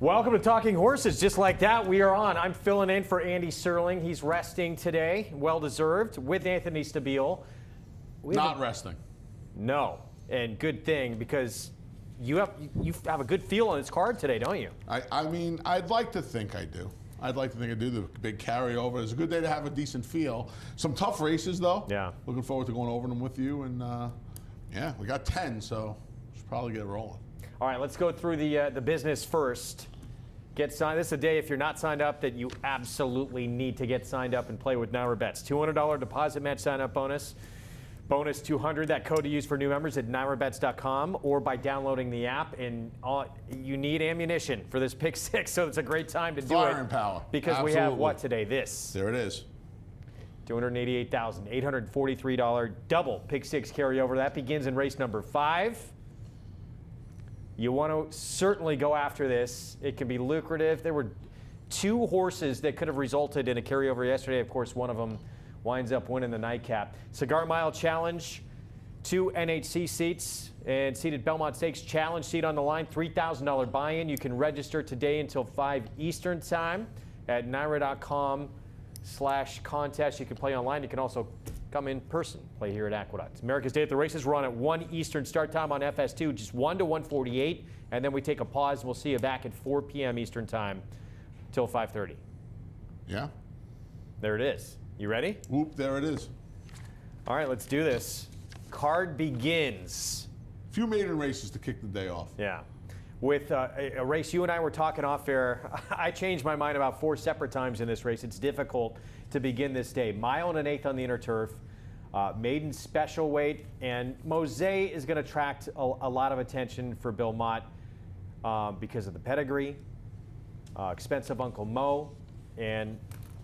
Welcome to Talking Horses. Just like that, we are on. I'm filling in for Andy Serling. He's resting today, well-deserved, with Anthony Stabile. Not resting. No, and good thing, because you have a good feel on this card today, don't you? I mean, I'd like to think I do. I'd like to think I do. The big carryover. It's a good day to have a decent feel. Some tough races, though. Yeah. Looking forward to going over them with you. And, yeah, we got 10, so should probably get rolling. All right, let's go through the business first. Get signed. This is a day, if you're not signed up, that you absolutely need to get signed up and play with NYRA Bets. $200 deposit match sign-up bonus. Bonus $200. That code to use for new members at nyrabets.com or by downloading the app. And you need ammunition for this pick six, so it's a great time to do it. Fire and power. Because Absolutely. we have what today? This. There it is. $288,843 double pick six carryover. That begins in race number 5. You want to certainly go after this. It can be lucrative. There were 2 horses that could have resulted in a carryover yesterday. Of course, one of them winds up winning the nightcap. Cigar Mile Challenge, 2 NHC seats, and seated Belmont Stakes Challenge seat on the line, $3,000 buy-in. You can register today until 5 Eastern time at NYRA.com/contest. You can play online. You can also come in person, play here at Aqueduct. America's Day at the Races. We're on at 1 Eastern start time on FS2, just 1 to 1:48, and then we take a pause, and we'll see you back at 4 p.m. Eastern time till 5:30. Yeah. There it is. You ready? Whoop, there it is. All right, let's do this. Card begins. Few maiden races to kick the day off. Yeah. With a race you and I were talking off air, I changed my mind about 4 separate times in this race. It's difficult to begin this day. Mile and an eighth on the inner turf, maiden special weight, and Mosaic is going to attract a lot of attention for Bill Mott because of the pedigree, expensive Uncle Mo, and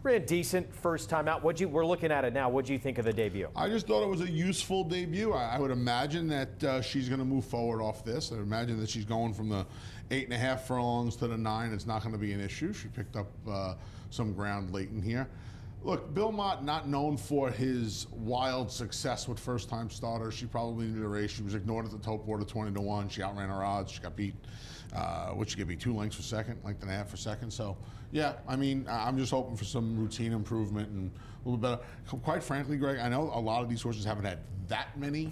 ran decent first time out. We're looking at it now. What do you think of the debut? I just thought it was a useful debut. I would imagine that she's going to move forward off this. I would imagine that she's going from the 8.5 furlongs to the 9. It's not going to be an issue. She picked up some ground late in here. Look, Bill Mott, not known for his wild success with first-time starters. She probably needed a race. She was ignored at the top order 20-1. She outran her odds. She got beat. Which gave me 2 lengths for second, length and a half for second. So, yeah, I mean, I'm just hoping for some routine improvement and a little better. Quite frankly, Greg, I know a lot of these horses haven't had that many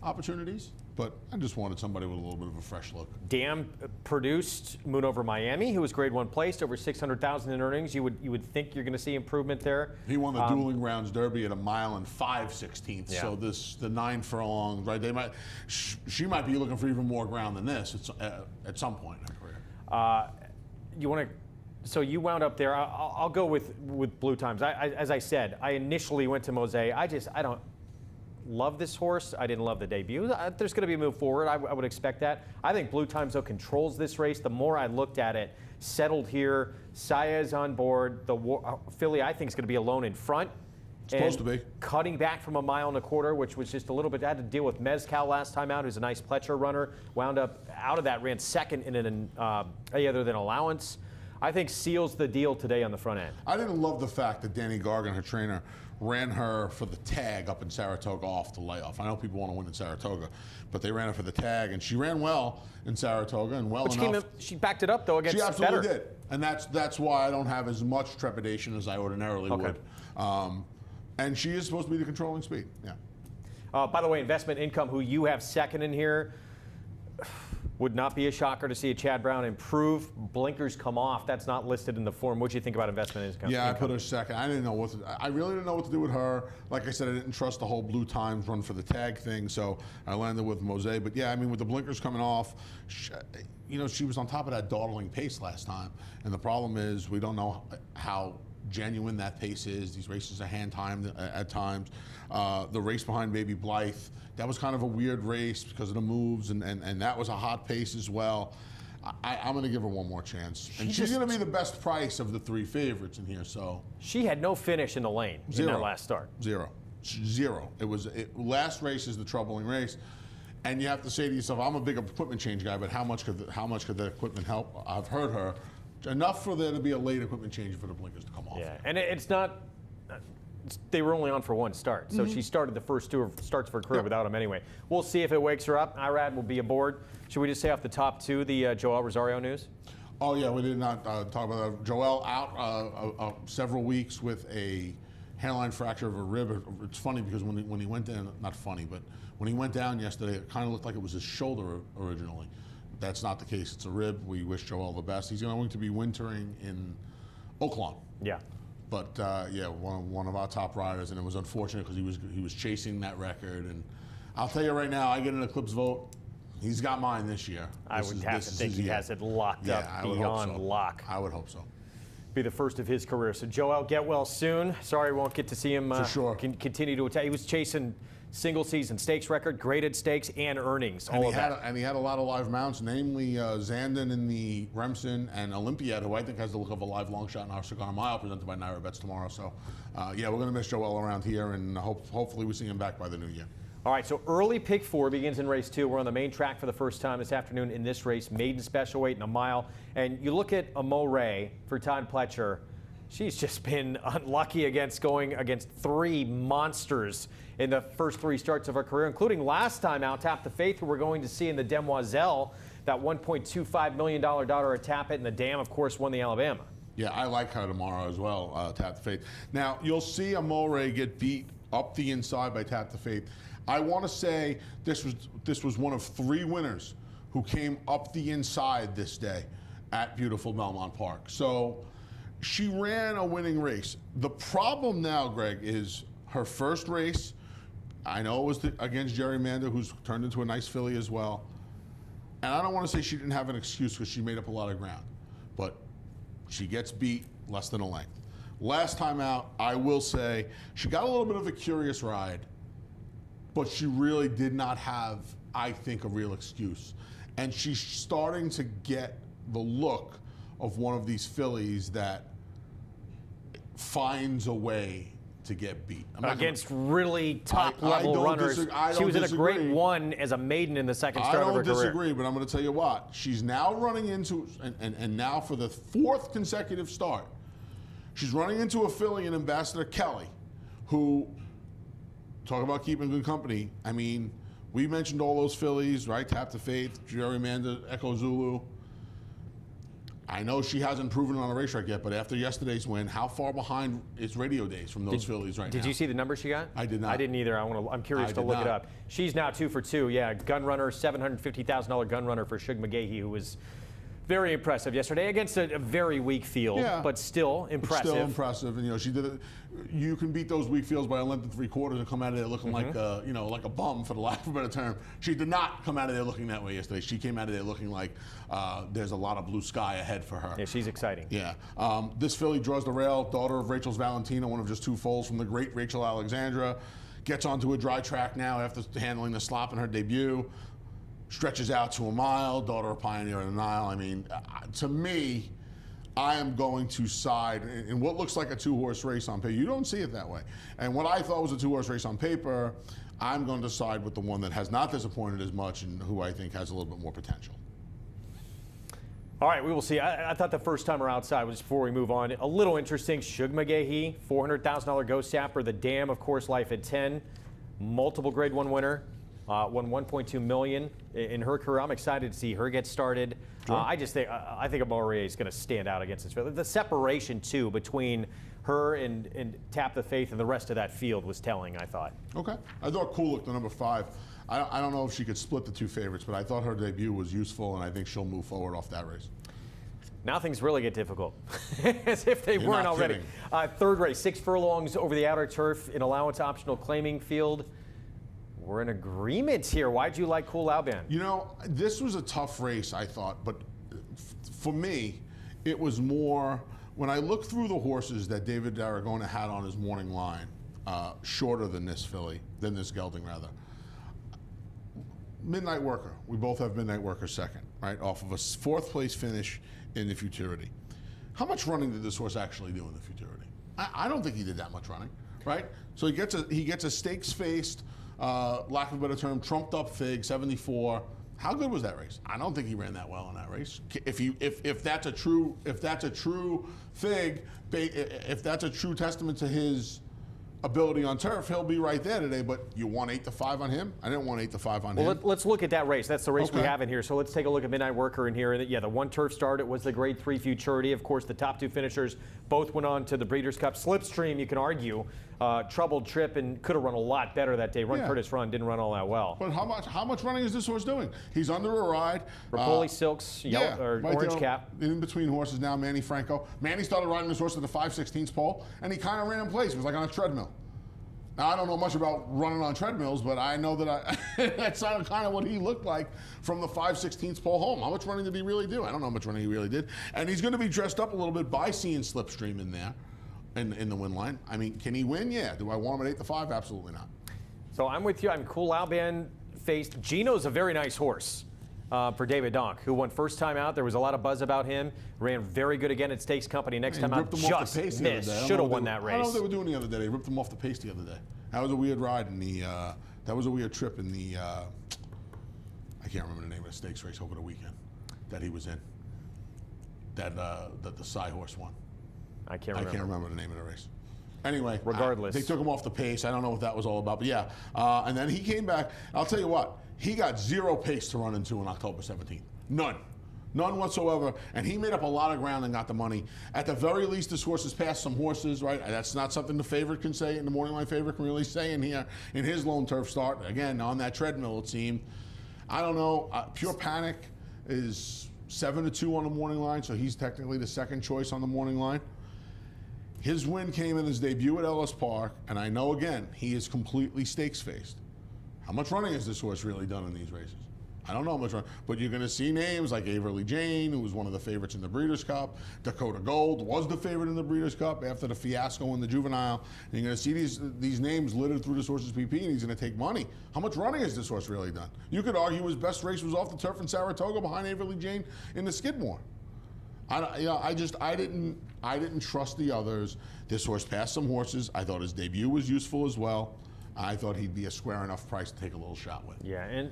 opportunities, but I just wanted somebody with a little bit of a fresh look. Dam produced Moon Over Miami, who was grade 1 placed, over $600,000 in earnings. You would think you're going to see improvement there. He won the Dueling Grounds Derby at 1 mile and 5/16. Yeah. So the 9 furlongs, right? She might be looking for even more ground than this at some point in her career. You want to? So you wound up there. I'll go with Blue Times. As I said, I initially went to Mosaic. I don't love this horse. I didn't love the debut. There's going to be a move forward. I would expect that. I think Blue Times, though, controls this race. The more I looked at it, settled here. Saez on board. The filly, I think, is going to be alone in front. Supposed to be. Cutting back from 1 mile and a quarter, which was just a little bit. I had to deal with Mezcal last time out, who's a nice Pletcher runner. Wound up out of that, ran second in any other than allowance. I think seals the deal today on the front end. I didn't love the fact that Danny Gargan, her trainer, ran her for the tag up in Saratoga off the layoff. I know people want to win in Saratoga, but they ran her for the tag, and she ran well in Saratoga and well enough. She backed it up, though, against She absolutely better. did, and that's why I don't have as much trepidation as I ordinarily would. And she is supposed to be the controlling speed. Yeah. By the way, investment income, who you have second in here, would not be a shocker to see a Chad Brown improve. Blinkers come off. That's not listed in the form. What do you think about investment income? Yeah, I put her second. I didn't know what to, I really didn't know what to do with her. Like I said, I didn't trust the whole Blue Times run for the tag thing, so I landed with Mosaic. But yeah, I mean, with the blinkers coming off, she was on top of that dawdling pace last time. And the problem is we don't know how genuine that pace is. These races are hand-timed at times. The race behind Baby Blythe, that was kind of a weird race because of the moves, and that was a hot pace as well. I'm going to give her one more chance. And she's going to be the best price of the 3 favorites in here. So she had no finish in the lane in that last start. Zero. Last race is the troubling race. And you have to say to yourself, I'm a big equipment change guy, but how much could the equipment help? I've heard her. Enough for there to be a late equipment change for the blinkers to come off. Yeah, and it's not. They were only on for 1 start, so she started the first 2 starts for her career without him anyway. We'll see if it wakes her up. Irad will be aboard. Should we just say off the top 2 the Joel Rosario news? Oh yeah, we did not talk about that. Joel out several weeks with a hairline fracture of a rib. It's funny because when he went down, not funny, but when he went down yesterday, it kind of looked like it was his shoulder originally. That's not the case. It's a rib. We wish Joel the best. He's going to be wintering in Oaklawn. Yeah. But yeah, one of our top riders, and it was unfortunate because he was chasing that record. And I'll tell you right now, I get an Eclipse vote. He's got mine this year. I would have to think he has it locked up beyond lock. I would hope so. Be the first of his career. So Joel, get well soon. Sorry we won't get to see him For sure. Continue to attack. He was chasing single season stakes record, graded stakes, and earnings. And he had a lot of live mounts, namely Zandon in the Remsen and Olympiad, who I think has the look of a live long shot in our Cigar Mile, presented by Naira Bets tomorrow. So, yeah, we're going to miss Joel around here, and hopefully we see him back by the new year. All right, so early pick 4 begins in race 2. We're on the main track for the first time this afternoon in this race, maiden special weight in a mile. And you look at Amore for Todd Pletcher. She's just been unlucky going against 3 monsters in the first 3 starts of her career, including last time out, Tap the Faith, who we're going to see in the Demoiselle, that $1.25 million daughter at Tapit, and the Dam, of course, won the Alabama. Yeah, I like her tomorrow as well, Tap the Faith. Now, you'll see Amore get beat up the inside by Tap the Faith. I want to say this was one of 3 winners who came up the inside this day at beautiful Belmont Park. So she ran a winning race. The problem now, Greg, is her first race. I know it was against Jerry Manda, who's turned into a nice filly as well. And I don't want to say she didn't have an excuse because she made up a lot of ground. But she gets beat less than a length. Last time out, I will say, she got a little bit of a curious ride, but she really did not have, I think, a real excuse. And she's starting to get the look of one of these fillies that finds a way to get beat. Against really top-level runners. She was in a great 1 as a maiden in the second start of her career. I don't disagree, but I'm going to tell you what. She's now running into, and now for the 4th consecutive start, she's running into a filly in Ambassador Kelly, who, talk about keeping good company. I mean, we mentioned all those fillies, right? Tap the Faith, Jerry Manda, Echo Zulu. I know she hasn't proven it on a racetrack yet, but after yesterday's win, how far behind is Radio Days from those fillies right now? Did you see the number she got? I did not. I didn't either. I'm curious to look it up. She's now 2 for 2. Yeah, gun runner, $750,000 gun runner for Shug McGahee, who was very impressive yesterday against a very weak field, but still impressive. Still impressive, and she did it. You can beat those weak fields by a length and 3/4 and come out of there looking like like a bum, for the lack of a better term. She did not come out of there looking that way yesterday. She came out of there looking like there's a lot of blue sky ahead for her. Yeah, she's exciting. Yeah, this filly draws the rail, daughter of Rachel's Valentina, one of just 2 foals from the great Rachel Alexandra. Gets onto a dry track now after handling the slop in her debut. Stretches out to a mile, daughter of Pioneer and the Nile. I mean, to me, I am going to side in what looks like a 2-horse race on paper. You don't see it that way. And what I thought was a 2-horse race on paper, I'm going to side with the one that has not disappointed as much and who I think has a little bit more potential. All right, we will see. I thought the first timer outside was, before we move on, a little interesting. Shug McGahee, $400,000 Ghost Sapper. The Dam, of course, Life at 10. Multiple Grade 1 winner. Won $1.2 million in her career. I'm excited to see her get started. Sure. I think Amore is going to stand out against this field. The separation too between her and Tap the Faith and the rest of that field was telling, I thought. Okay, I thought Kulik, the number 5. I don't know if she could split the 2 favorites, but I thought her debut was useful, and I think she'll move forward off that race. Now things really get difficult, as if they weren't already. Third race, 6 furlongs over the outer turf in allowance optional claiming field. We're in agreement here. Why'd you like Cool Alban? This was a tough race, I thought, but for me, it was more, when I looked through the horses that David Aragona had on his morning line, shorter than this gelding rather. Midnight Worker. We both have Midnight Worker second, right? Off of a 4th place finish in the Futurity. How much running did this horse actually do in the Futurity? I don't think he did that much running, right? So he gets a stakes-faced, lack of a better term, trumped up fig, 74. How good was that race? I don't think he ran that well in that race. If that's a true fig, if that's a true testament to his ability on turf, he'll be right there today. But you want 8-5 on him? I didn't want 8-5 on him. Well, let's look at that race. That's the race we Okay. have in here. So let's take a look at Midnight Worker in here. And yeah, the one turf start, it was the Grade 3 Futurity. Of course, the top two finishers both went on to the Breeders' Cup. Slipstream, you can argue, troubled trip and could have run a lot better that day. Run Yeah. Curtis Run didn't run all that well. But how much running is this horse doing? He's under a ride. Rapoli Silks, yellow, or right orange there, cap. In between horses now, Manny Franco. Manny started riding this horse at the 5/16 pole, and he kind of ran in place. It was like on a treadmill. Now, I don't know much about running on treadmills, but I know that that's kind of what he looked like from the 5/16 pole home. How much running did he really do? I don't know how much running he really did. And he's going to be dressed up a little bit by seeing Slipstream in there, in the win line. I mean, can he win? Yeah. Do I want him at 8-5? Absolutely not. So I'm with you. I'm Cool Alban faced. Gino's a very nice horse for David Donk, who won first time out. There was a lot of buzz about him. Ran very good again at Stakes Company. Next time out, Ripped him off just the pace the other missed. day. I don't Should know have what won they that were- I don't know race. what they were doing the other day. They ripped him off the pace the other day. That was a weird ride in the. That was a weird trip in the. I can't remember the name of the stakes race over the weekend that he was in. That the Cy horse won. I can't I remember. can't remember the name of the race. Anyway, Regardless. they took him off the pace. I don't know what that was all about, but yeah. And then he came back. I'll tell you what, he got zero pace to run into on October 17th. None. None whatsoever. And he made up a lot of ground and got the money. At the very least, this horse has passed some horses, right? That's not something the favorite can say, and the Morning Line favorite can really say in here in his lone turf start. Again, on that treadmill, it seemed. I don't know. Pure Panic is 7-2 on the Morning Line, so he's technically the second choice on the Morning Line. His win came in his debut at Ellis Park, and I know, again, he is completely stakes-faced. How much running has this horse really done in these races? I don't know how much running, but you're going to see names like Averly Jane, who was one of the favorites in the Breeders' Cup. Dakota Gold was the favorite in the Breeders' Cup after the fiasco in the Juvenile. And you're going to see these names littered through this horse's PP, and he's going to take money. How much running has this horse really done? You could argue his best race was off the turf in Saratoga behind Averly Jane in the Skidmore. I didn't trust the others. This horse passed some horses. I thought his debut was useful as well. I thought he'd be a square enough price to take a little shot with. Yeah, and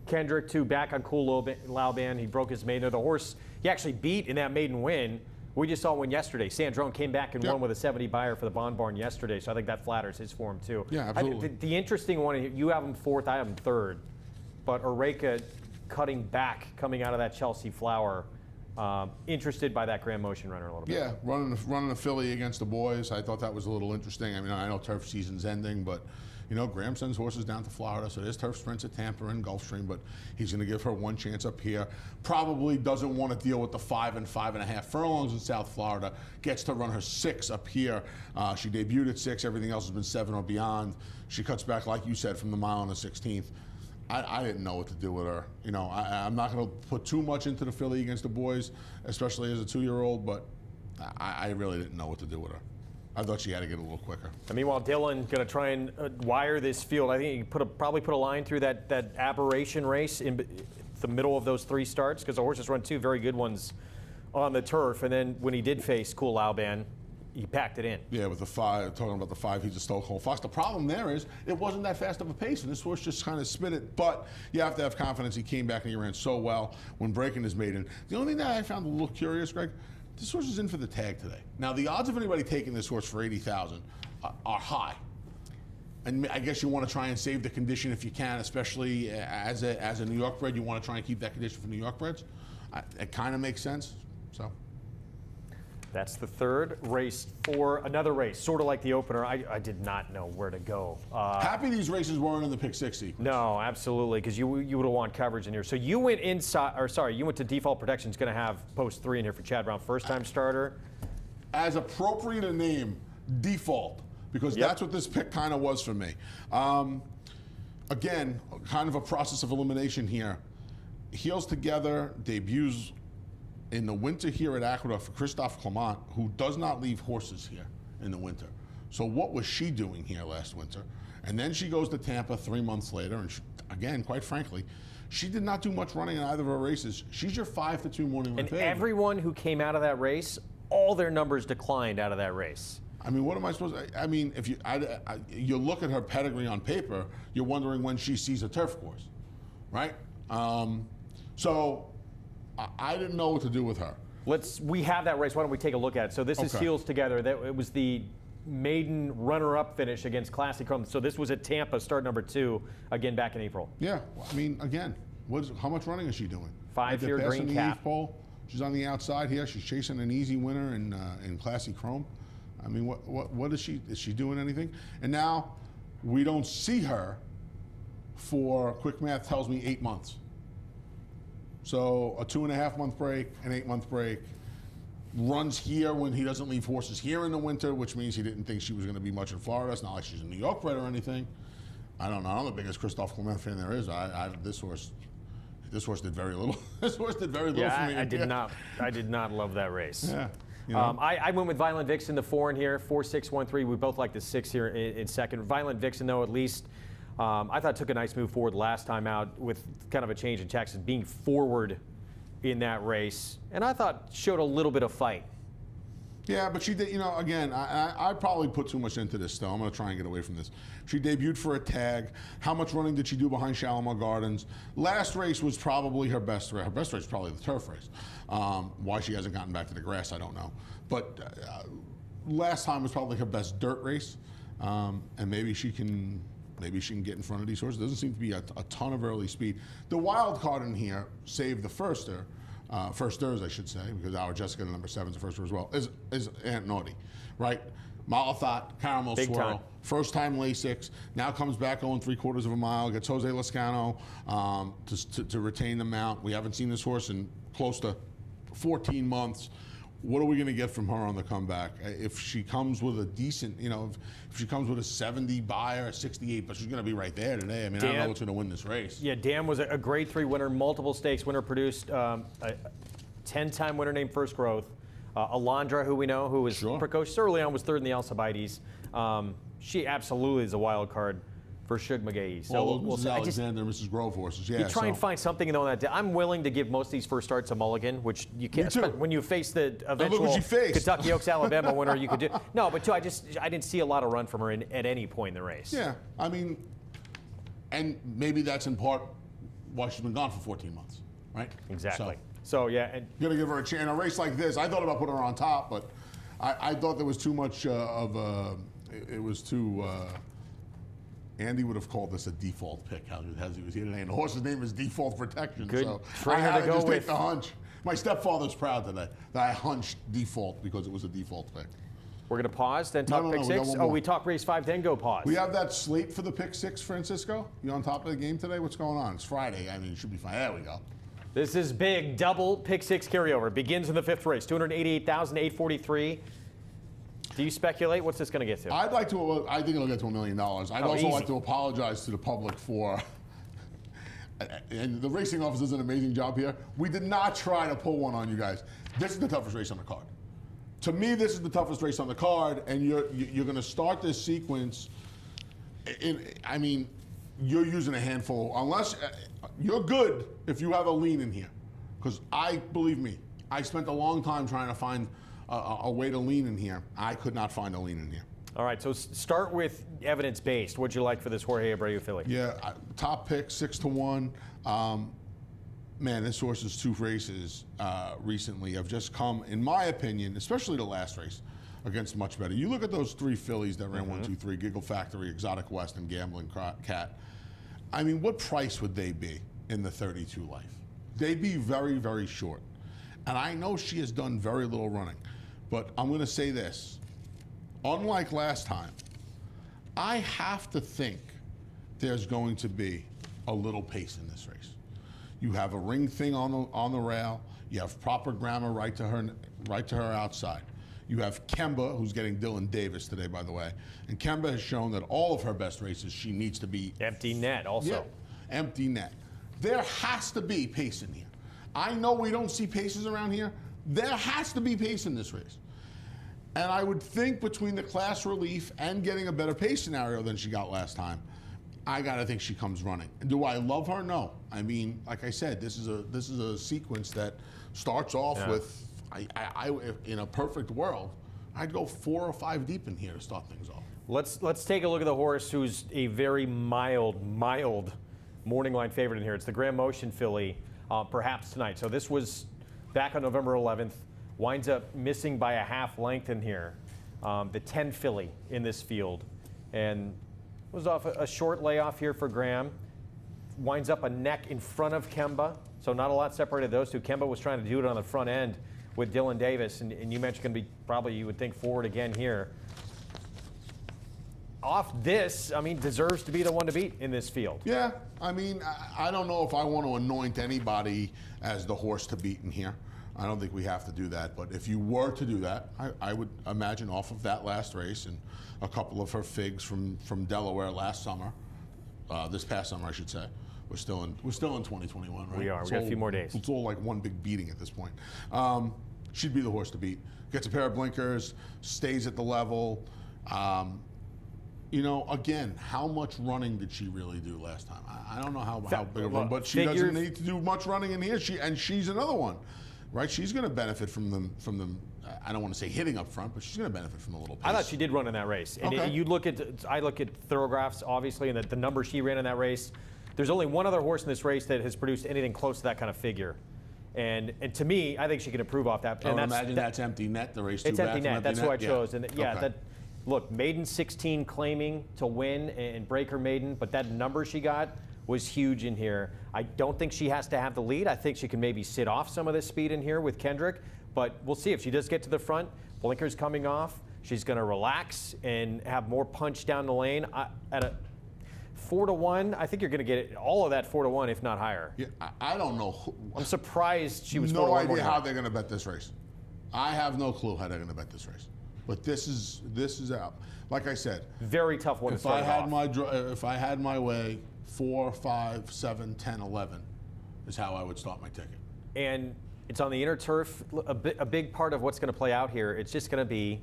Kendrick, too, back on Cool Lauban. He broke his maiden. The horse he actually beat in that maiden win. We just saw one yesterday. Sandrone came back and Yep. won with a 70 buyer for the Bond Barn yesterday, so I think that flatters his form, too. Yeah, absolutely. The interesting one, you have him fourth, I have him third. But Oreca cutting back, coming out of that Chelsea Flower. Interested by that Grand Motion runner a little bit. Yeah, running a filly against the boys. I thought that was a little interesting. I mean, I know turf season's ending, but you know, Graham sends horses down to Florida, so there's turf sprints at Tampa and Gulfstream, but he's going to give her one chance up here. Probably doesn't want to deal with the 5 and 5.5 furlongs in South Florida. Gets to run her 6 up here. She debuted at 6. Everything else has been 7 or beyond. She cuts back, like you said, from the mile on the 16th. I didn't know what to do with her. You know, I'm not going to put too much into the filly against the boys, especially as a 2-year-old, but I really didn't know what to do with her. I thought she had to get a little quicker. And meanwhile, Dylan going to try and wire this field. I think he probably put a line through that aberration race in the middle of those 3 starts, because the horses run 2 very good ones on the turf. And then when he did face Cool Lauban, he packed it in. Yeah, with the 5, talking about the 5, he's a Stockholm Fox. The problem there is it wasn't that fast of a pace, and this horse just kind of spit it. But you have to have confidence. He came back and he ran so well when breaking his maiden. The only thing that I found a little curious, Greg, this horse is in for the tag today. Now, the odds of anybody taking this horse for 80,000 are high. And I guess you want to try and save the condition if you can, especially as a New York bred. You want to try and keep that condition for New York breds. It kind of makes sense. So. That's the third race for another race, sort of like the opener. I did not know where to go. Happy these races weren't in the pick 6 sequence. No, absolutely, because you would have want coverage in here. So you went inside, or sorry, you went to Default Protection's going to have post 3 in here for Chad Brown, first-time starter. As appropriate a name, Default, because Yep. that's what this pick kind of was for me. Again, kind of a process of elimination here. Heels Together debuts in the winter here at Aqueduct for Christophe Clement, who does not leave horses here in the winter. So what was she doing here last winter? And then she goes to Tampa 3 months later, and she, again, quite frankly, she did not do much running in either of her races. She's your 5-2 morning run And favorite. everyone who came out of that race, all their numbers declined out of that race. I mean, what am I supposed to? I mean, if you you look at her pedigree on paper, you're wondering when she sees a turf course, right? So I didn't know what to do with her. We have that race. Why don't we take a look at it? So this is Okay. Heels Together. It was the maiden runner-up finish against Classy Chrome. So this was at Tampa, start number 2, again back in April. Yeah, I mean, again, how much running is she doing? 5-year They're green passing cap. the Eve pole. She's on the outside here. She's chasing an easy winner in Classy Chrome. I mean, what is she? Is she doing anything? And now we don't see her for, quick math tells me, 8 months. So a 2.5 month break, an 8 month break. Runs here when he doesn't leave horses here in the winter, which means he didn't think she was going to be much in Florida. It's not like she's a New York bred or anything. I don't know. I'm the biggest Christophe Clement fan there is. This horse did very little. This horse did very little for me. I did not love that race. Yeah. You know? I went with Violent Vixen, the 4 in here, 4, 6, 1, 3. We both like the 6 here in second. Violent Vixen, though, at least I thought took a nice move forward last time out with kind of a change in Texas, being forward in that race, and I thought showed a little bit of fight. Yeah, but she did, you know, again, I probably put too much into this still. I'm going to try and get away from this. She debuted for a tag. How much running did she do behind Shalimar Gardens? Last race was probably her best race. Her best race was probably the turf race. Why she hasn't gotten back to the grass, I don't know. But last time was probably her best dirt race. And maybe she can get in front of these horses. There doesn't seem to be a ton of early speed. The wild card in here, save the firsters, I should say, because our Jessica, the number 7, is the firster as well, is Aunt Naughty, right? Malathot, Caramel Big Swirl, time. first time Lasix, now comes back going 3/4 of a mile, gets Jose Lascano to retain the mount. We haven't seen this horse in close to 14 months. What are we going to get from her on the comeback? If she comes with a decent, you know, if she comes with a 70 by or a 68, but she's going to be right there today. I mean, I don't know what's going to win this race. Yeah, Dam was a grade 3 winner, multiple stakes winner, produced a 10-time winner named First Growth. Alondra, who we know, who was precocious early on, was 3rd in the Alcibiades. She absolutely is a wild card for Shug McGahee. So we'll see. Alexander and Mrs. Grove horses. Yeah, you try and find something in that. I'm willing to give most of these first starts a mulligan, which you can't. When you face the eventual Kentucky Oaks Alabama winner, you could do. No, but too, I didn't see a lot of run from her at any point in the race. Yeah, I mean, and maybe that's in part why she's been gone for 14 months, right? Exactly. So yeah, and you're gonna give her a chance in a race like this. I thought about putting her on top, but I thought there was too much it was too. Andy would have called this a default pick as he was here today, and the horse's name is Default Protection. Good so trainer I had to go just with. take the hunch. My stepfather's proud today that I hunched Default because it was a default pick. We're going to pause, then talk pick 6. We talk race 5, then go pause. We have that slate for the pick 6, Francisco. You on top of the game today? What's going on? It's Friday. I mean, it should be fine. There we go. This is big double pick 6 carryover. Begins in the 5th race, 288,843. Do you speculate? What's this going to get to? I'd like to. I think it'll get to $1 million. I'd also like to apologize to the public for. And the racing office does an amazing job here. We did not try to pull one on you guys. This is the toughest race on the card. To me, this is the toughest race on the card, and you're going to start this sequence. I mean, you're using a handful. Unless you're good if you have a lean in here, because believe me, I spent a long time trying to find a way to lean in here. I could not find a lean in here. All right, so start with evidence-based. What'd you like for this Jorge Abreu filly? Yeah, top pick, 6-1. Man, this horse's 2 races recently have just come, in my opinion, especially the last race, against much better. You look at those 3 fillies that ran 1, 2, 3, Giggle Factory, Exotic West, and Gambling Cat. I mean, what price would they be in the 32 life? They'd be very, very short. And I know she has done very little running, but I'm going to say this. Unlike last time, I have to think there's going to be a little pace in this race. You have a ring thing on the rail. You have proper grammar right to her outside. You have Kemba, who's getting Dylan Davis today, by the way. And Kemba has shown that all of her best races, she needs to be empty net also. Yeah, empty net. There has to be pace in here. I know we don't see paces around here. There has to be pace in this race. And I would think between the class relief and getting a better pace scenario than she got last time, I gotta think she comes running. Do I love her? No. I mean, like I said, this is a sequence that starts off with. I in a perfect world, I'd go 4 or 5 deep in here to start things off. Let's take a look at the horse who's a very mild morning line favorite in here. It's the Grand Motion filly, perhaps tonight. So this was back on November 11th. Winds up missing by a half length in here. the 10 filly in this field. And was off a short layoff here for Graham. Winds up a neck in front of Kemba, so not a lot separated those two. Kemba was trying to do it on the front end with Dylan Davis, and you mentioned going to be probably, you would think, forward again here. Off this, I mean, deserves to be the one to beat in this field. Yeah, I mean, I don't know if I want to anoint anybody as the horse to beat in here. I don't think we have to do that, but if you were to do that, I would imagine off of that last race and a couple of her figs from Delaware last summer, this past summer, I should say. We're still in 2021, right? We are. We got a few more days. It's all like one big beating at this point. She'd be the horse to beat. Gets a pair of blinkers, stays at the level. You know, again, how much running did she really do last time? I don't know how big of a run, but she doesn't need to do much running in here. She's another one, right? She's going to benefit from them. I don't want to say hitting up front, but she's going to benefit from a little pace. I thought she did run in that race. And okay. I look at Thoroughgraphs, obviously, and the number she ran in that race. There's only one other horse in this race that has produced anything close to that kind of figure. And to me, I think she can improve off that. And imagine that's empty net, the race. It's empty net. That's who I chose. Yeah. And okay. Look, maiden 16 claiming to win and break her maiden, but that number she got was huge in here. I don't think she has to have the lead. I think she can maybe sit off some of this speed in here with Kendrick, but we'll see if she does get to the front. Blinkers coming off. She's going to relax and have more punch down the lane. At a 4-1, I think you're going to get all of that 4-1, if not higher. Yeah, I don't know. I'm surprised she was 4-1. No idea how they're going to bet this race. I have no clue how they're going to bet this race. But this is out. Like I said, very tough one to start off. If I had my way, 4, 5, 7, 10, 11 is how I would start my ticket. And it's on the inner turf. A big part of what's going to play out here, it's just going to be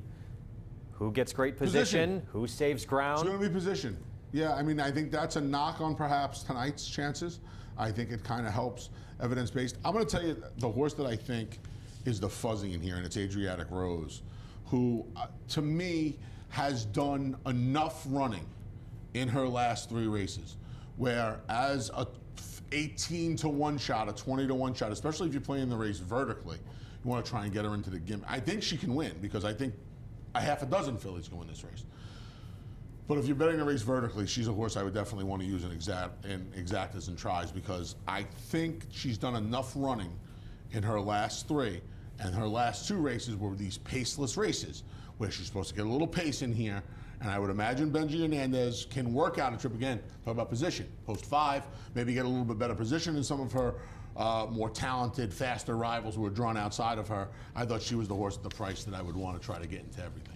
who gets great position, who saves ground. It's going to be position. Yeah, I mean, I think that's a knock on perhaps tonight's chances. I think it kind of helps evidence-based. I'm going to tell you the horse that I think is the fuzzy in here, and it's Adriatic Rose, who, to me, has done enough running in her last 3 races, where as a 18-to-1 shot, a 20-to-1 shot, especially if you're playing the race vertically, you want to try and get her into the gimmick. I think she can win because I think a half a dozen fillies can win this race. But if you're betting the race vertically, she's a horse I would definitely want to use in exactas and tries because I think she's done enough running in her last 3. And her last 2 races were these paceless races where she's supposed to get a little pace in here. And I would imagine Benji Hernandez can work out a trip again. Talk about position. Post 5, maybe get a little bit better position than some of her more talented, faster rivals who were drawn outside of her. I thought she was the horse at the price that I would want to try to get into everything.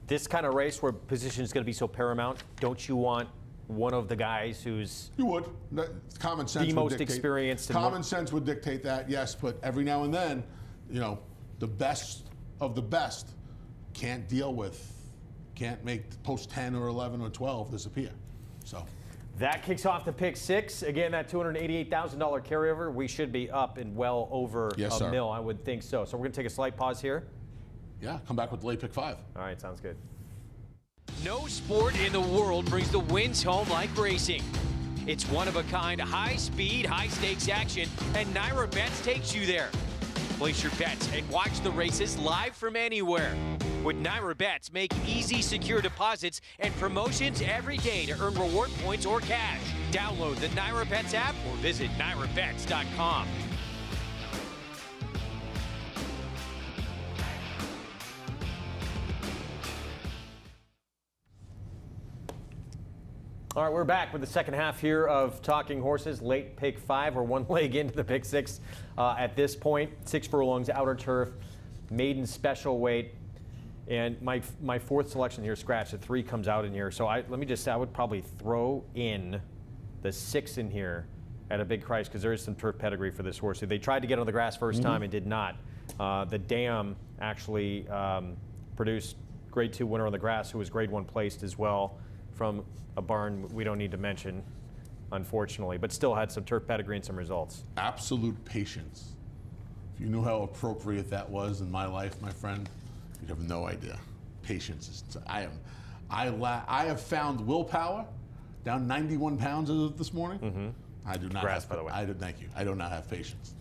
This kind of race where position is going to be so paramount, don't you want one of the guys who's you would common sense the most experienced? Common sense would dictate that, yes. But every now and then, you know, the best of the best can't make post 10 or 11 or 12 disappear. So that kicks off the pick 6. Again, that $288,000 carryover, we should be up and well over a mil, I would think so. So we're going to take a slight pause here. Yeah, come back with late pick 5. All right, sounds good. No sport in the world brings the wins home like racing. It's one-of-a-kind, high-speed, high-stakes action, and NYRA Bets takes you there. Place your bets and watch the races live from anywhere. With NYRA Bets, make easy, secure deposits and promotions every day to earn reward points or cash. Download the NYRA Bets app or visit nyrabets.com. All right, we're back with the second half here of Talking Horses. Late pick 5. We're one leg into the pick 6 at this point. 6 furlongs, outer turf, maiden special weight. And my 4th selection here, scratch. The 3 comes out in here. So let me just say, I would probably throw in the 6 in here at a big price because there is some turf pedigree for this horse. They tried to get on the grass first time and did not. The Dam actually produced Grade 2 winner on the grass, who was Grade 1 placed as well, from a barn we don't need to mention, unfortunately, but still had some turf pedigree and some results. Absolute patience. If you knew how appropriate that was in my life, my friend, you'd have no idea. Patience is. I have found willpower down 91 pounds as of this morning. I do not. Grass, by the way. Thank you. I do not have patience.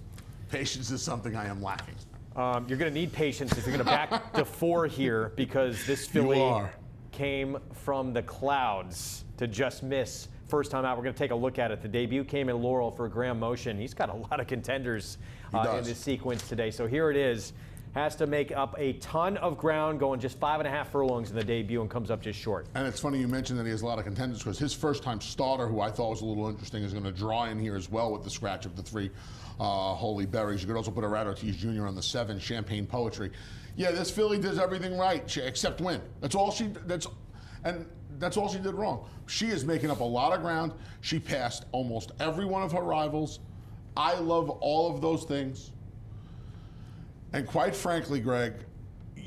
Patience is something I am lacking. You're going to need patience if you're going to back to 4 here, because this filly are. came from the clouds to just miss first time out. We're going to take a look at it. The debut came in Laurel for Graham Motion. He's got a lot of contenders in this sequence today. So here it is. Has to make up a ton of ground, going just 5.5 furlongs in the debut, and comes up just short. And it's funny you mentioned that he has a lot of contenders, because his first-time starter, who I thought was a little interesting, is going to draw in here as well with the scratch of the 3 Holy Berries. You could also put a Rat Ortiz Jr. on the 7 Champagne Poetry. Yeah, this filly does everything right except win. That's all she did wrong. She is making up a lot of ground. She passed almost every one of her rivals. I love all of those things. And quite frankly, Greg,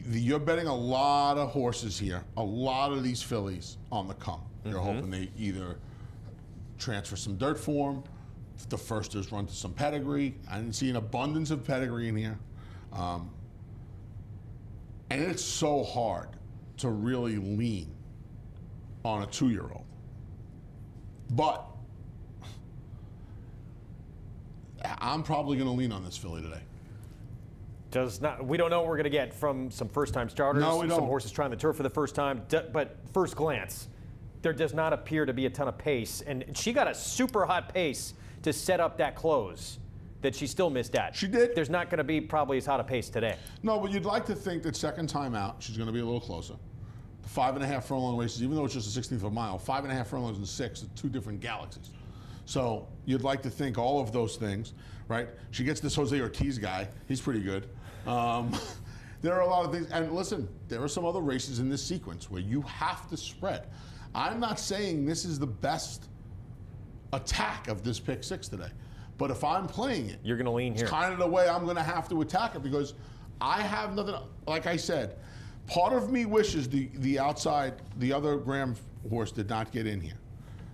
you're betting a lot of horses here, a lot of these fillies on the come. You're hoping they either transfer some dirt form, the first is run to some pedigree. I didn't see an abundance of pedigree in here. And it's so hard to really lean on a 2-year-old. But I'm probably going to lean on this filly today. We don't know what we're going to get from some first-time starters. No, we don't. Some horses trying the turf for the first time. But first glance, there does not appear to be a ton of pace. And she got a super hot pace to set up that close that she still missed at. She did. There's not going to be probably as hot a pace today. No, but you'd like to think that second time out, she's going to be a little closer. The 5.5 furlong races, even though it's just a 16th of a mile, 5.5 furlongs and 6 are 2 different galaxies. So you'd like to think all of those things, right? She gets this Jose Ortiz guy. He's pretty good. There are a lot of things. And listen, there are some other races in this sequence where you have to spread. I'm not saying this is the best attack of this pick 6 today. But if I'm playing it, you're going to lean here. It's kind of the way I'm going to have to attack it, because I have nothing. Like I said, part of me wishes the other Graham horse did not get in here,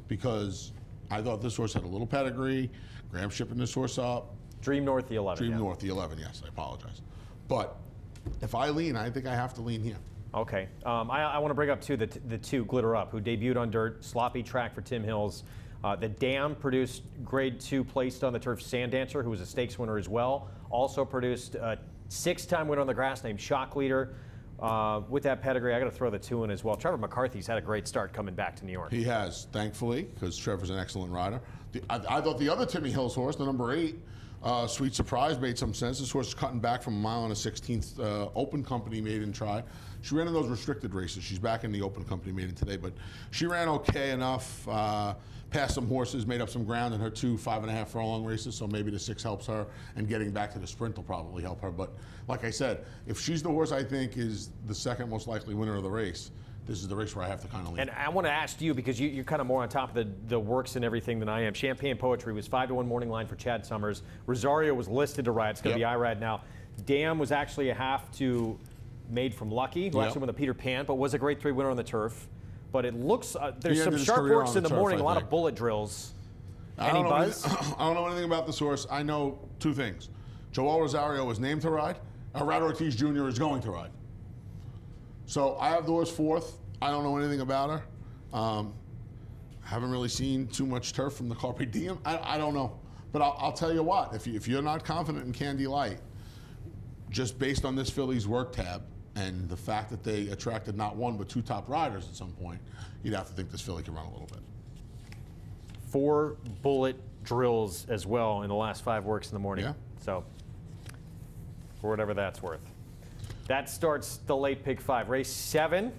because I thought this horse had a little pedigree. Graham shipping this horse up. Dream North, the 11. Dream North, the 11, yes, I apologize. But if I lean, I think I have to lean here. Okay. I want to bring up, too, the 2, Glitter Up, who debuted on dirt, sloppy track for Tim Hills. The Dam produced grade 2 placed on the turf Sand Dancer, who was a stakes winner as well. Also produced a 6-time winner on the grass named Shock Leader. With that pedigree, I got to throw the 2 in as well. Trevor McCarthy's had a great start coming back to New York. He has, thankfully, because Trevor's an excellent rider. I thought the other Timmy Hills horse, the number 8, Sweet Surprise, made some sense. This horse is cutting back from a mile and a 16th open company maiden try. She ran in those restricted races. She's back in the open company maiden today, but she ran okay enough. Passed some horses, made up some ground in her 2 5.5 furlong races, so maybe the 6 helps her, and getting back to the sprint will probably help her. But like I said, if she's the horse I think is the second most likely winner of the race, this is the race where I have to kind of lean. And I want to ask you, because you're kind of more on top of the works and everything than I am. Champagne Poetry was 5-1 morning line for Chad Summers. Rosario was listed to ride. It's going to be IRAD now. Dam was actually a half to Made from Lucky, who actually won the Peter Pan, but was a grade 3 winner on the turf. But it looks, there's some sharp works in the morning, a lot of bullet drills. Any buzz? I don't know anything about this horse. I know 2 things. Joel Rosario was named to ride. Rat Ortiz Jr. is going to ride. So I have the horse 4th. I don't know anything about her. Haven't really seen too much turf from the Carpe Diem. I don't know. But I'll tell you what, if you're not confident in Candy Light, just based on this filly's work tab and the fact that they attracted not 1 but 2 top riders at some point, you'd have to think this filly can run a little bit. 4 bullet drills as well in the last 5 works in the morning. Yeah. So, for whatever that's worth. That starts the late pick 5. Race 7.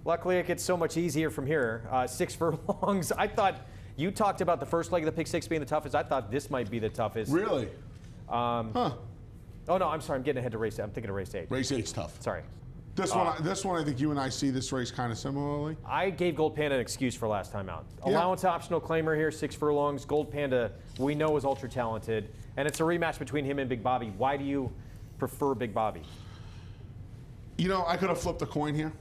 Luckily, it gets so much easier from here. 6 furlongs. I thought you talked about the first leg of the pick 6 being the toughest. I thought this might be the toughest. Really? Oh, no, I'm sorry. I'm getting ahead to race 8. I'm thinking of race 8. Race 8's tough. Sorry. This one, I think you and I see this race kind of similarly. I gave Gold Panda an excuse for last time out. Yeah. Allowance optional claimer here, 6 furlongs. Gold Panda, we know, is ultra talented. And it's a rematch between him and Big Bobby. Why do you prefer Big Bobby? You know, I could have flipped a coin here.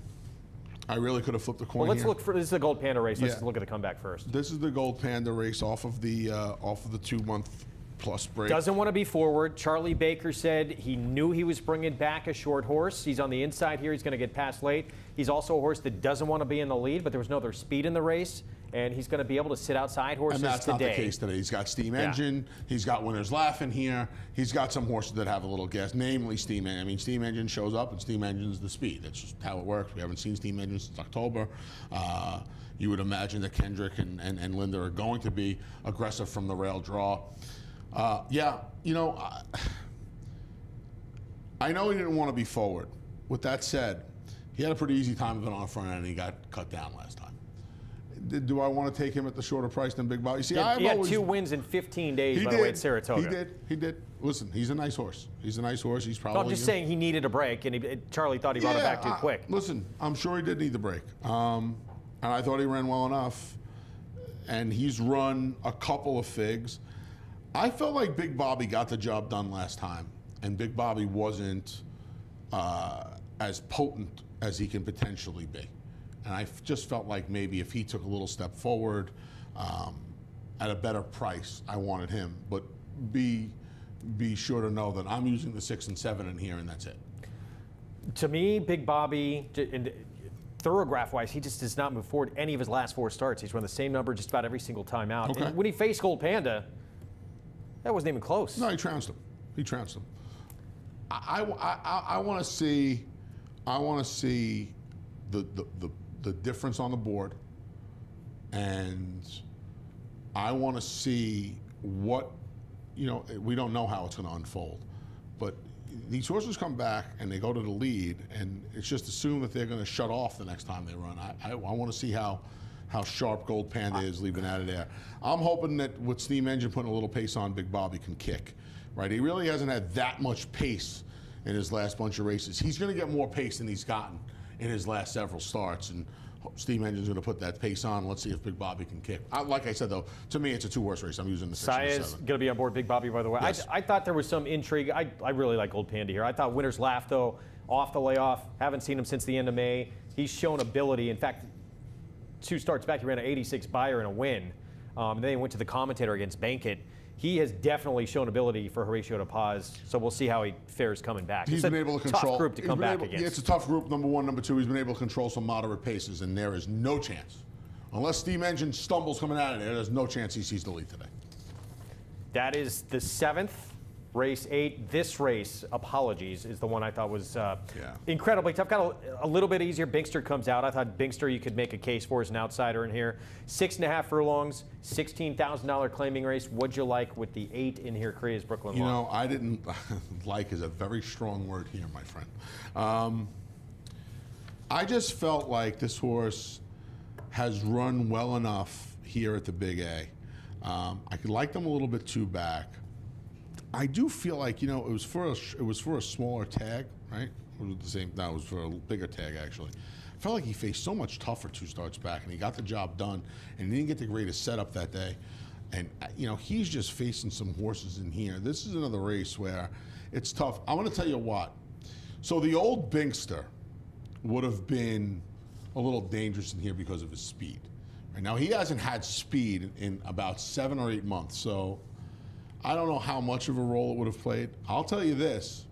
I really could have flipped a coin Well, let's here. look for, this is the Gold Panda race. Let's look at the comeback first. This is the Gold Panda race off of the 2-month-plus break. Doesn't want to be forward. Charlie Baker said he knew he was bringing back a short horse. He's on the inside here. He's going to get past late. He's also a horse that doesn't want to be in the lead, but there was no other speed in the race. and he's going to be able to sit outside horses And that's today. not the case today. He's got steam engine. He's got Winners Laughing here. He's got some horses that have a little gas, namely steam engine. I mean, steam engine shows up, and steam engine's the speed. That's just how it works. We haven't seen steam engine since October. You would imagine that Kendrick and Linda are going to be aggressive from the rail draw. Yeah, you know, I know he didn't want to be forward. With that said, he had a pretty easy time of it on the front end, and he got cut down last time. Do I want to take him at the shorter price than Big Bobby? See, He had 2 wins in 15 days, by the way, at Saratoga. He did. Listen, he's a nice horse. He's probably. No, I'm just saying he needed a break, and Charlie thought he brought it back too quick. Listen, I'm sure he did need the break. And I thought he ran well enough. And he's run a couple of figs. I felt like Big Bobby got the job done last time, and Big Bobby wasn't as potent as he can potentially be. And I just felt like maybe if he took a little step forward at a better price, I wanted him. But be sure to know that I'm using the 6 and 7 in here, and that's it. To me, Big Bobby, thoroughgraph-wise, he just does not move forward any of his last 4 starts. He's run the same number just about every single time out. Okay. And when he faced Gold Panda, that wasn't even close. No, he trounced him. I want to see. I want to see the difference on the board, and I want to see what, you know, we don't know how it's going to unfold, but these horses come back and they go to the lead, and it's just assumed that they're going to shut off the next time they run. I want to see how sharp Gold Panda is leaving out of there. I'm hoping that with steam engine putting a little pace on, Big Bobby can kick. Right? He really hasn't had that much pace in his last bunch of races. He's going to get more pace than he's gotten in his last several starts, and steam engine's going to put that pace on. Let's see if Big Bobby can kick. Like I said, though, to me it's a 2-horse race. I'm using the 6 and Saez 7. going to be on board Big Bobby, by the way. Yes. I thought there was some intrigue. I really like Gold Panda here. I thought Winners Laugh, though, off the layoff. Haven't seen him since the end of May. He's shown ability. In fact, 2 starts back, he ran an 86 buyer and a win. And then he went to the commentator against Bankit. He has definitely shown ability for Horatio to pause, so we'll see how he fares coming back. He's been able to control. Tough group to come back against. Yeah, it's a tough group, number 1. Number 2, he's been able to control some moderate paces, and there is no chance. Unless steam engine stumbles coming out of there, there's no chance he sees the lead today. That is the 7th, race 8. This race, Apologies, is the one I thought was incredibly tough. Got a little bit easier. Binkster comes out. I thought Binkster you could make a case for as an outsider in here. 6.5 furlongs, $16,000 claiming race. What'd you like with the 8 in here, Korea's Brooklyn You Law? know, I didn't like is a very strong word here, my friend. I just felt like this horse has run well enough here at the Big A. I could like them a little bit too back. I do feel like, you know, it was for a smaller tag, right? Or was it the same? No, it was for a bigger tag, actually. I felt like he faced so much tougher 2 starts back, and he got the job done, and he didn't get the greatest setup that day. And, you know, he's just facing some horses in here. This is another race where it's tough. I'm going to tell you what. So the old Binkster would have been a little dangerous in here because of his speed. Right now, he hasn't had speed in about 7 or 8 months, so I don't know how much of a role it would have played. I'll tell you this.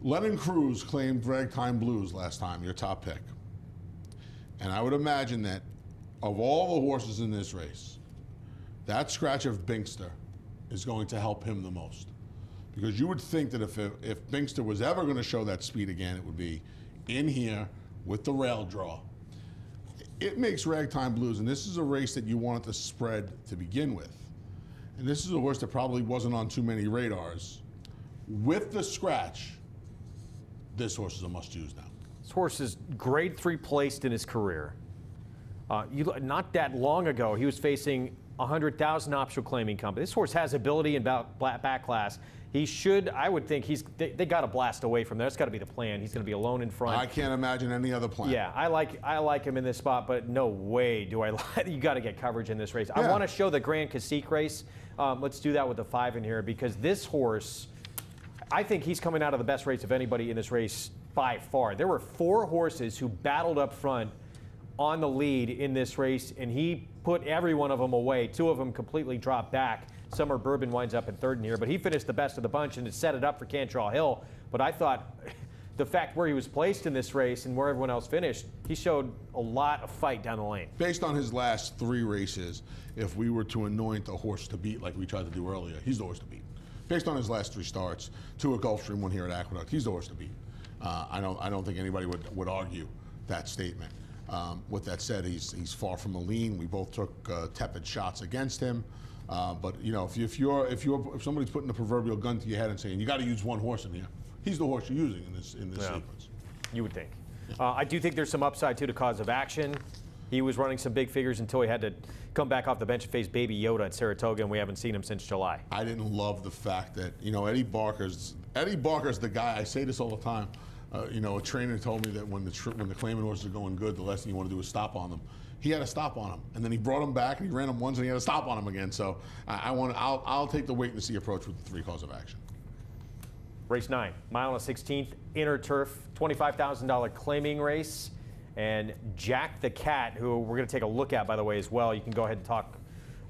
Lennon Cruz claimed Ragtime Blues last time, your top pick. And I would imagine that of all the horses in this race, that scratch of Binkster is going to help him the most. Because you would think that if Binkster was ever going to show that speed again, it would be in here with the rail draw. It makes Ragtime Blues, and this is a race that you wanted to spread to begin with. And this is a horse that probably wasn't on too many radars. With the scratch, this horse is a must-use now. This horse is grade 3 placed in his career. Not that long ago, he was facing 100,000 optional claiming company. This horse has ability in back class. He should, I would think, they got to blast away from there. That's got to be the plan. He's going to be alone in front. I can't imagine any other plan. Yeah, I like him in this spot, but no way do I like. You got to get coverage in this race. Yeah. I want to show the Grand Cacique race. Let's do that with the 5 in here, because this horse, I think he's coming out of the best race of anybody in this race by far. There were 4 horses who battled up front on the lead in this race, and he put every one of them away. 2 of them completely dropped back. Summer Bourbon winds up in 3rd in here, but he finished the best of the bunch, and it set it up for Cantrell Hill. But I thought the fact where he was placed in this race and where everyone else finished, he showed a lot of fight down the lane. Based on his last 3 races, if we were to anoint a horse to beat like we tried to do earlier, he's the horse to beat. Based on his last 3 starts, 2 at Gulfstream, 1 here at Aqueduct, he's the horse to beat. I don't think anybody would argue that statement. With that said, he's far from a lean. We both took tepid shots against him. But you know, if somebody's putting the proverbial gun to your head and saying you got to use one horse in here, he's the horse you're using in this sequence. You would think. I do think there's some upside too to Cause of Action. He was running some big figures until he had to come back off the bench and face Baby Yoda at Saratoga, and we haven't seen him since July. I didn't love the fact that, you know, Eddie Barker's the guy. I say this all the time. You know, a trainer told me that when the claimant horses are going good, the last thing you want to do is stop on them. He had a stop on him, and then he brought him back, and he ran him once, and he had a stop on him again. So I'll take the wait and see approach with the 3 Cause of Action. Race 9, mile and a 16th, inner turf, $25,000 claiming race. And Jack the Cat, who we're going to take a look at, by the way, as well. You can go ahead and talk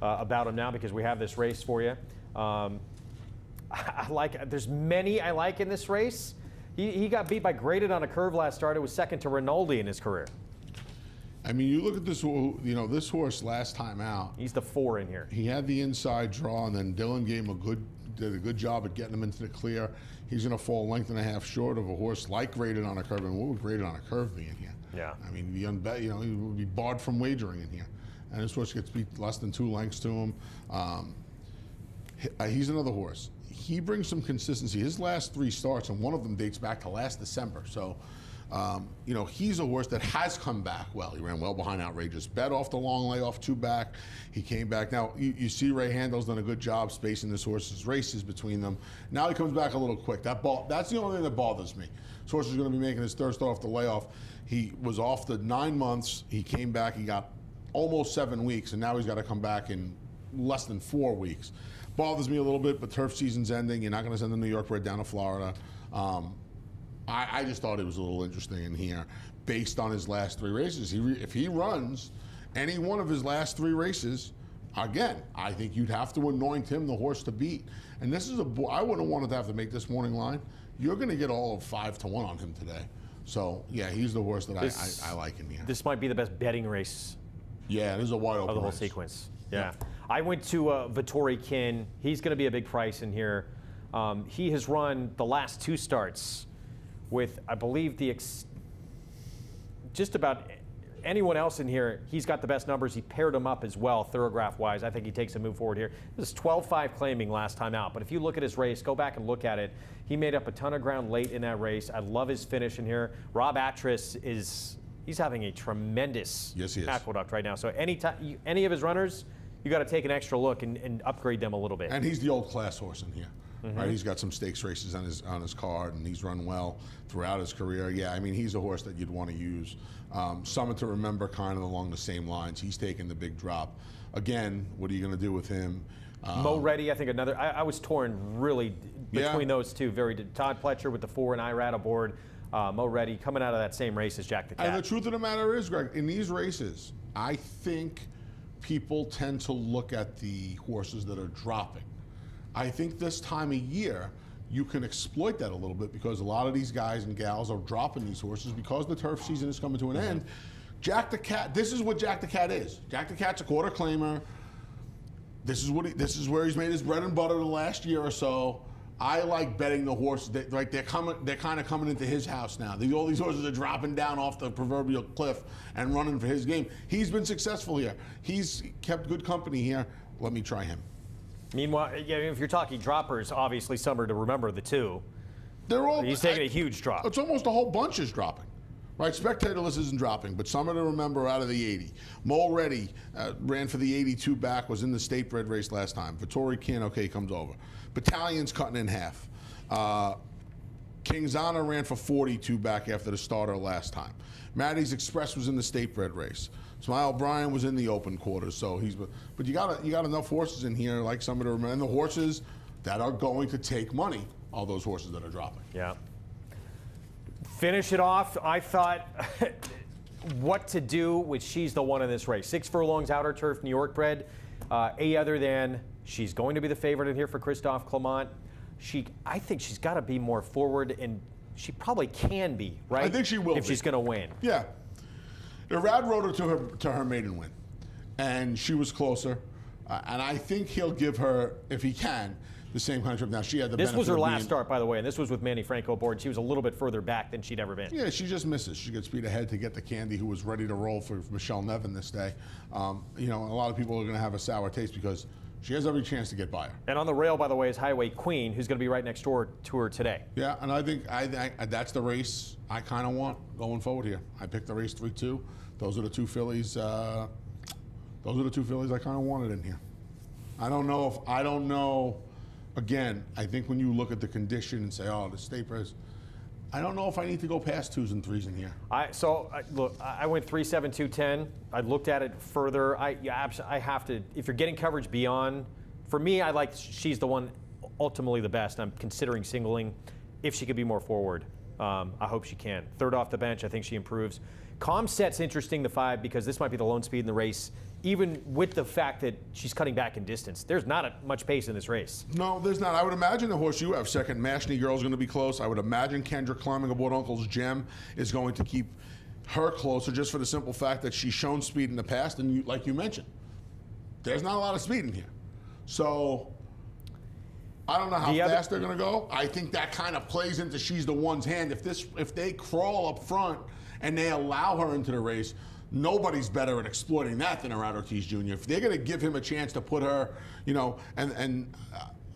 about him now because we have this race for you. There's many I like in this race. He got beat by Graded on a curve last start. It was second to Rinaldi in his career. I mean, you look at this, you know, this horse last time out. He's the 4 in here. He had the inside draw, and then Dylan gave him did a good job at getting him into the clear. He's going to fall a length and a half short of a horse like Graded on a curve. And what would Graded on a curve be in here? Yeah. I mean, he would be barred from wagering in here. And this horse gets beat less than 2 lengths to him. He's another horse. He brings some consistency. His last 3 starts, and one of them dates back to last December. So, you know, he's a horse that has come back well. He ran well behind Outrageous Bet off the long layoff, 2 back. He came back. Now, you see Ray Handel's done a good job spacing this horse's races between them. Now he comes back a little quick. That's the only thing that bothers me. This horse is going to be making his 3rd start off the layoff. He was off the 9 months. He came back. He got almost 7 weeks, and now he's got to come back in less than 4 weeks. Bothers me a little bit, but turf season's ending. You're not going to send the New York bred down to Florida. I just thought it was a little interesting in here based on his last 3 races. If he runs any one of his last 3 races, again, I think you'd have to anoint him the horse to beat. And this is I wouldn't want to have to make this morning line. You're going to get all of 5-1 on him today. So, yeah, he's the horse that I like in here. This might be the best betting race Yeah, this is a wide open of the whole race. sequence. Yeah. I went to Vittori Kin. He's going to be a big price in here. He has run the last 2 starts with, I believe, just about anyone else in here. He's got the best numbers. He paired them up as well, thoroughgraph-wise. I think he takes a move forward here. This is 12-5 claiming last time out. But if you look at his race, go back and look at it. He made up a ton of ground late in that race. I love his finish in here. Rob Atras he's having a tremendous Aqueduct right now. So any of his runners, you got to take an extra look and upgrade them a little bit. And he's the old class horse in here. Right, he's got some stakes races on his card, and he's run well throughout his career. Yeah, I mean, he's a horse that you'd want to use. Someone to remember, kind of along the same lines. He's taking the big drop. Again, what are you going to do with him? Mo Reddy, I think another. I was torn really between those two. Todd Pletcher with the 4 and Irad aboard. Mo Reddy coming out of that same race as Jack the Cat. And the truth of the matter is, Greg, in these races, I think people tend to look at the horses that are dropping. I think this time of year, you can exploit that a little bit because a lot of these guys and gals are dropping these horses because the turf season is coming to an end. Jack the Cat, this is what Jack the Cat is. Jack the Cat's a quarter claimer. This is where he's made his bread and butter the last year or so. I like betting the horses. They're kind of coming into his house now. All these horses are dropping down off the proverbial cliff and running for his game. He's been successful here. He's kept good company here. Let me try him. Meanwhile, if you're talking droppers, obviously some are to remember the 2. He's taking a huge drop. It's almost a whole bunch is dropping. Right, Spectatorless isn't dropping, but some are to remember out of the 80. Mo Reddy ran for the 82 back, was in the state bred race last time. Vittori Kin, okay, comes over. Battalion's cutting in half. King's Honor ran for 42 back after the starter last time. Maddie's Express was in the state bred race. Smile O'Brien was in the open quarters, so but you got enough horses in here, like some of the, and the horses that are going to take money, all those horses that are dropping. Yeah. Finish it off, I thought what to do with She's the One in this race. 6 furlongs, outer turf, New York bred. Other than she's going to be the favorite in here for Christophe Clement. I think she's got to be more forward and she probably can be, right? I think she will if be. she's going to win. Yeah. Irad rode her to her maiden win, and she was closer. And I think he'll give her, if he can, the same kind of trip. Now, she had the This was benefit her of last being- start, by the way, and this was with Manny Franco aboard. She was a little bit further back than she'd ever been. Yeah, she just misses. She gets speed ahead to get the Candy, who was ready to roll for Michelle Nevin this day. You know, a lot of people are going to have a sour taste because she has every chance to get by her. And on the rail, by the way, is Highway Queen, who's going to be right next door to her today. Yeah, and I think that's the race I kind of want going forward here. I picked the race 3-2. Those are the two fillies. Those are the two fillies I kind of wanted in here. I don't know. Again, I think when you look at the condition and say, "Oh, the state press," I don't know if I need to go past 2s and 3s in here. Look, I went 3-7, 2-10. I looked at it further. I have to. If you're getting coverage beyond, for me, I like she's the one ultimately the best. I'm considering singling if she could be more forward. I hope she can. Third off the bench, I think she improves. Comset's interesting, the 5, because this might be the lone speed in the race, even with the fact that she's cutting back in distance. There's not much pace in this race. No, there's not. I would imagine the horse you have second, Mashney Girl, is going to be close. I would imagine Kendra climbing aboard Uncle's Gem is going to keep her closer, just for the simple fact that she's shown speed in the past, and like you mentioned, there's not a lot of speed in here. So I don't know how fast they're going to go. I think that kind of plays into she's the one's hand. If they crawl up front and they allow her into the race, nobody's better at exploiting that than Irad Ortiz Jr. If they're going to give him a chance to put her, you know,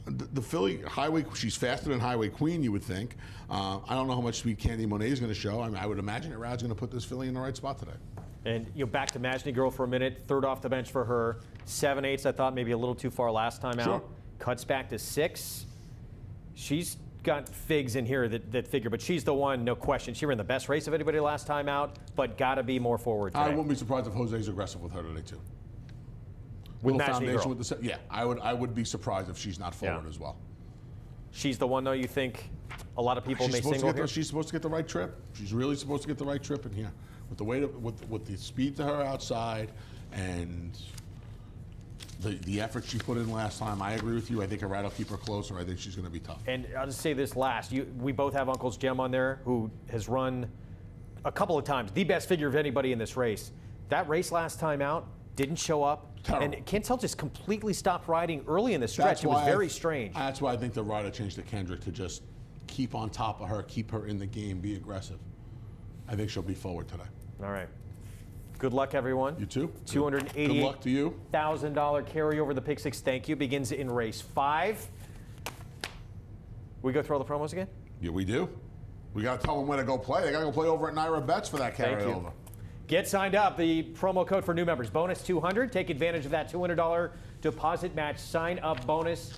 the filly Highway, she's faster than Highway Queen, you would think. I don't know how much speed Candy Monet is going to show. I mean, I would imagine Irad's going to put this filly in the right spot today. And back to Mashney Girl for a minute. Third off the bench for her. 7/8. I thought maybe a little too far last time Sure. out. Cuts back to 6. She's got figs in here that figure, but she's the one, no question. She ran the best race of anybody last time out, but got to be more forward today. I wouldn't be surprised if Jose's aggressive with her today too. With Little Mashney foundation Girl. with the I would be surprised if she's not forward as well. She's the one, though, you think a lot of people may single here? She's supposed to get the right trip. She's really supposed to get the right trip in here. With the way with the speed to her outside and the effort she put in last time, I agree with you. I think Irad will keep her closer. I think she's going to be tough. And I'll just say this last. We both have Uncle's Gem on there, who has run a couple of times, the best figure of anybody in this race. That race last time out didn't show up. Terrible. And Cantel just completely stopped riding early in the stretch. It was very strange. That's why I think the rider changed to Kendrick to just keep on top of her, keep her in the game, be aggressive. I think she'll be forward today. All right. Good luck, everyone. You too. $288,000 Good luck to you. carryover the Pick 6. Thank you. Begins in race 5. We go through all the promos again? Yeah, we do. We got to tell them where to go play. They got to go play over at Naira Bets for that Thank you. carryover. Get signed up. The promo code for new members, bonus 200. Take advantage of that $200 deposit match sign up bonus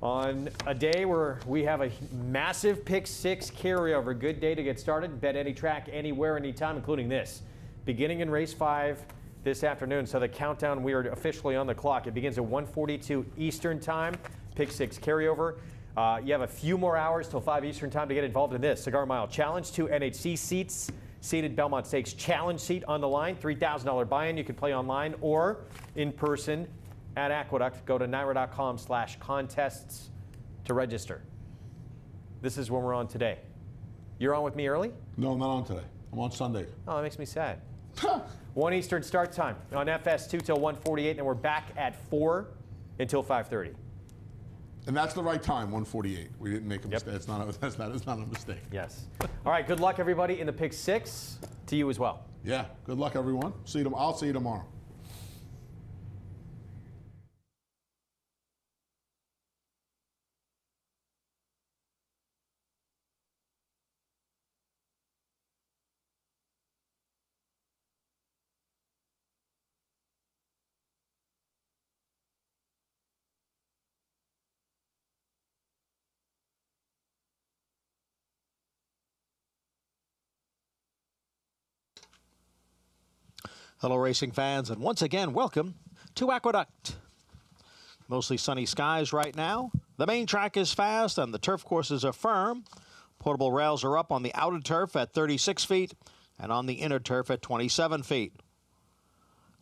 on a day where we have a massive Pick 6 carryover. Good day to get started. Bet any track, anywhere, anytime, including this. Beginning in race 5 this afternoon. So the countdown, we are officially on the clock. It begins at 1:42 Eastern time. Pick 6 carryover. You have a few more hours till 5 Eastern time to get involved in this. Cigar Mile Challenge, 2 NHC seats. Seated Belmont Stakes Challenge seat on the line. $3,000 buy-in. You can play online or in person at Aqueduct. Go to NYRA.com/contests to register. This is when we're on today. You're on with me early? No, I'm not on today. I'm on Sunday. Oh, that makes me sad. 1 Eastern start time on FS2 till 1:48, and we're back at 4 until 5:30. And that's the right time, 1:48. We didn't make a mistake. It's not a mistake. Yes. All right, good luck, everybody, in the Pick 6. To you as well. Yeah, good luck, everyone. I'll see you tomorrow. Hello, racing fans, and once again, welcome to Aqueduct. Mostly sunny skies right now. The main track is fast, and the turf courses are firm. Portable rails are up on the outer turf at 36 feet and on the inner turf at 27 feet.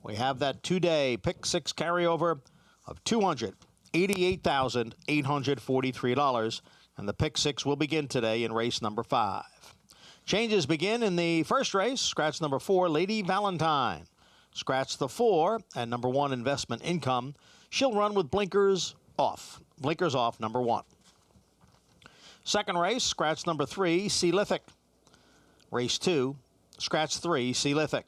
We have that two-day Pick 6 carryover of $288,843. And the pick six will begin today in race number 5. Changes begin in the first race. Scratch number 4, Lady Valentine. Scratch the 4 and number 1, Investment Income. She'll run with blinkers off. Blinkers off, number 1. Second race, scratch number 3, Sealithic. Race 2, scratch 3, Sealithic.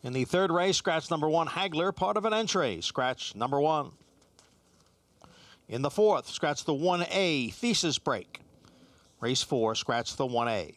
In the third race, scratch number 1, Hagler, part of an entry. Scratch number 1. In the fourth, scratch the 1A, Thesis Break. Race 4, scratch the 1A.